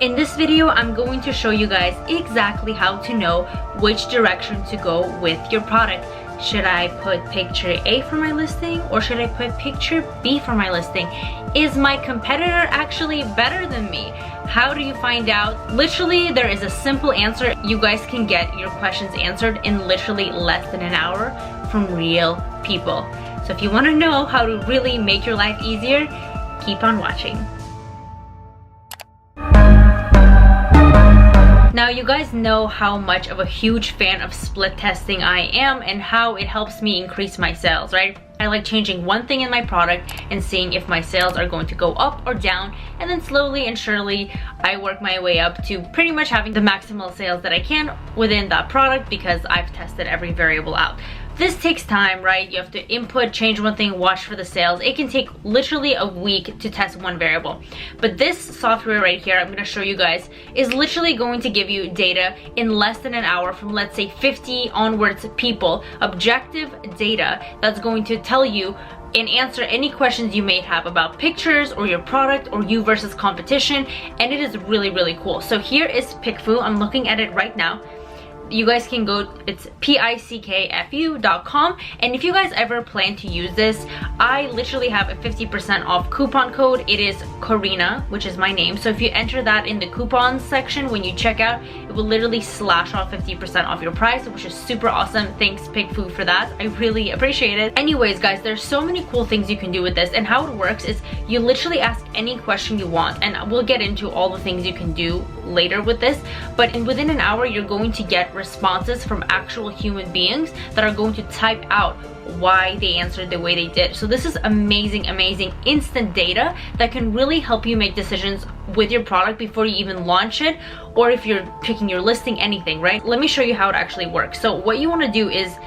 In this video, I'm going to show you guys exactly how to know which direction to go with your product. Should I put picture A for my listing or should I put picture B for my listing? Is my competitor actually better than me? How do you find out? Literally, there is a simple answer. You guys can get your questions answered in literally less than an hour from real people. So if you want to know how to really make your life easier, keep on watching. Now, you guys know how much of a huge fan of split testing I am and how it helps me increase my sales, right? I like changing one thing in my product and seeing if my sales are going to go up or down, and then slowly and surely I work my way up to pretty much having the maximal sales that I can within that product because I've tested every variable out. This takes time, right? You have to input, change one thing, watch for the sales. It can take literally a week to test one variable. But this software right here, I'm gonna show you guys, is literally going to give you data in less than an hour from, let's say, 50 onwards people, objective data that's going to tell you and answer any questions you may have about pictures or your product or you versus competition, and it is really, really cool. So here is PickFu. I'm looking at it right now. You guys can go, it's pickfu.com, and if you guys ever plan to use this, I literally have a 50% off coupon code. It is Karina, which is my name. So if you enter that in the coupons section when you check out, it will literally slash off 50% off your price, which is super awesome. Thanks PickFu for that. I really appreciate it. Anyways, guys, there's so many cool things you can do with this, and how it works is you literally ask any question you want, and we'll get into all the things you can do later with this, but within an hour you're going to get responses from actual human beings that are going to type out why they answered the way they did. So this is amazing instant data that can really help you make decisions with your product before you even launch it, or if you're picking your listing, anything, right? Let me show you how it actually works. So what you want to do is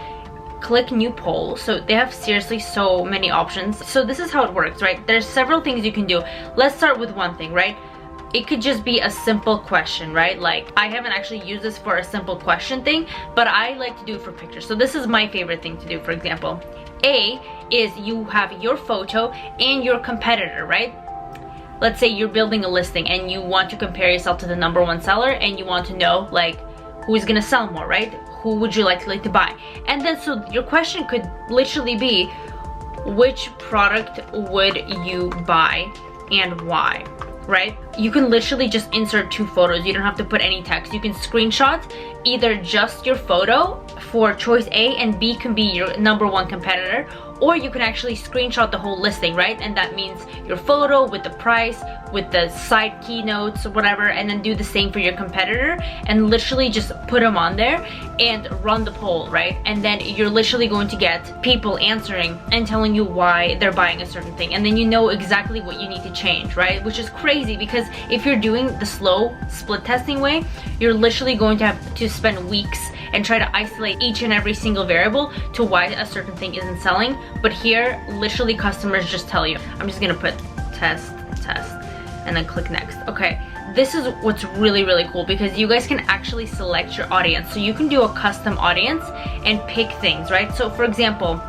click new poll. So they have seriously so many options. So this is how it works, right? There's several things you can do. Let's start with one thing, right? It could just be a simple question, right? Like, I haven't actually used this for a simple question thing, but I like to do it for pictures. So this is my favorite thing to do. For example, A is you have your photo and your competitor, right? Let's say you're building a listing and you want to compare yourself to the #1 seller and you want to know, like, who is gonna sell more, right? Who would you like to buy? And then so your question could literally be, which product would you buy and why? Right? You can literally just insert 2 photos. You don't have to put any text. You can screenshot either just your photo for choice A, and B can be your #1 competitor, or you can actually screenshot the whole listing, right? And that means your photo with the price, with the side keynotes, whatever, and then do the same for your competitor and literally just put them on there and run the poll, right? And then you're literally going to get people answering and telling you why they're buying a certain thing, and then you know exactly what you need to change, right? Which is crazy, because if you're doing the slow split testing way, you're literally going to have to spend weeks and try to isolate each and every single variable to why a certain thing isn't selling. But here, literally customers just tell you. I'm just gonna put test, and then click next. Okay, this is what's really, really cool, because you guys can actually select your audience. So you can do a custom audience and pick things, right? So for example,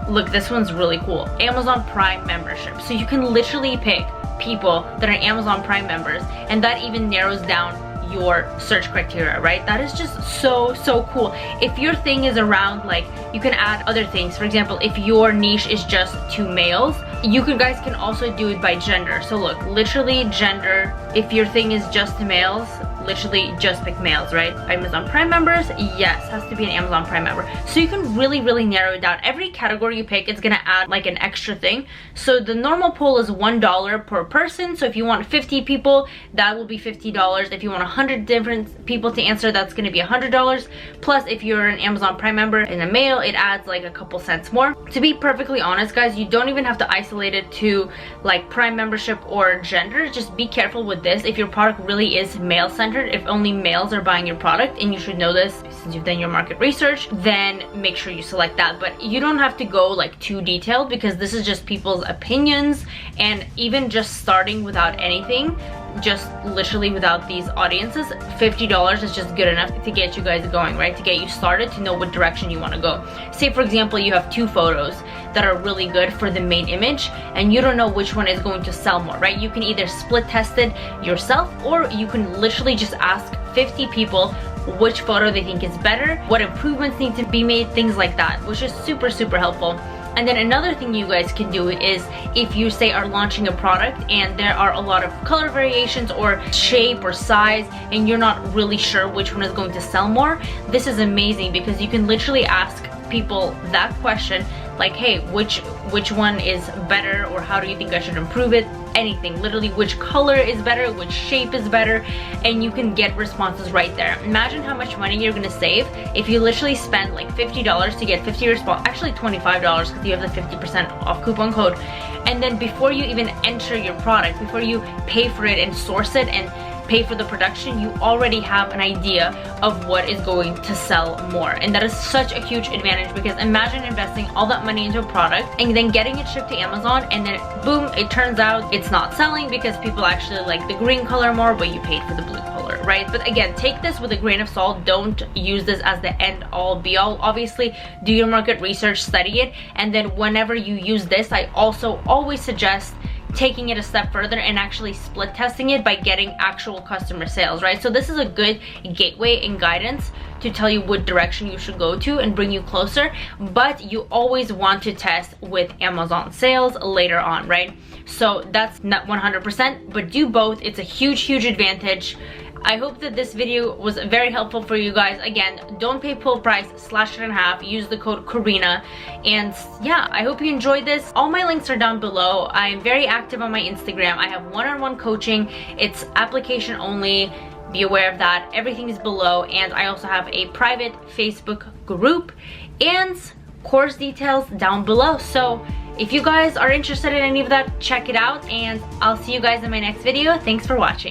look, this one's really cool. Amazon Prime membership. So you can literally pick people that are Amazon Prime members, and that even narrows down your search criteria, right? That is just so cool. If your thing is around, like, you can add other things. For example, if your niche is just to males, you guys can also do it by gender. So look, literally gender, if your thing is just to males, literally just pick males, right? Amazon Prime members, yes, has to be an Amazon Prime member. So you can really narrow it down. Every category you pick, it's gonna add like an extra thing. So the normal poll is $1 per person. So if you want 50 people, that will be $50. If you want 100 different people to answer, that's gonna be $100. Plus, if you're an Amazon Prime member and a male, it adds like a couple cents more. To be perfectly honest, guys, you don't even have to isolate it to like Prime membership or gender. Just be careful with this. If your product really is male-centered, if only males are buying your product, and you should know this since you've done your market research, then make sure you select that. But you don't have to go like too detailed, because this is just people's opinions, and even just starting without anything, just literally without these audiences, $50 is just good enough to get you guys going, right? To get you started, to know what direction you want to go. Say for example, you have 2 photos that are really good for the main image and you don't know which one is going to sell more, right? You can either split test it yourself, or you can literally just ask 50 people which photo they think is better, what improvements need to be made, things like that, which is super helpful. And then another thing you guys can do is, if you say are launching a product and there are a lot of color variations or shape or size and you're not really sure which one is going to sell more, this is amazing because you can literally ask people that question, like, hey, which one is better, or how do you think I should improve it? Anything, literally, which color is better, which shape is better, and you can get responses right there. Imagine how much money you're gonna save if you literally spend like $50 to get 50 response, actually $25 because you have the 50% off coupon code. And then before you even enter your product, before you pay for it and source it and pay for the production, you already have an idea of what is going to sell more. And that is such a huge advantage, because imagine investing all that money into a product and then getting it shipped to Amazon and then boom, it turns out it's not selling because people actually like the green color more, but you paid for the blue color, right? But again, take this with a grain of salt. Don't use this as the end all be all. Obviously, do your market research, study it, and then whenever you use this, I also always suggest taking it a step further and actually split testing it by getting actual customer sales, right? So this is a good gateway and guidance to tell you what direction you should go to and bring you closer, but you always want to test with Amazon sales later on, right? So that's not 100%, but do both. It's a huge advantage. I hope that this video was very helpful for you guys. Again, don't pay full price, slash it in half, use the code Karina. And yeah, I hope you enjoyed this. All my links are down below. I'm very active on my Instagram. I have one-on-one coaching. It's application only. Be aware of that. Everything is below. And I also have a private Facebook group and course details down below. So if you guys are interested in any of that, check it out, and I'll see you guys in my next video. Thanks for watching.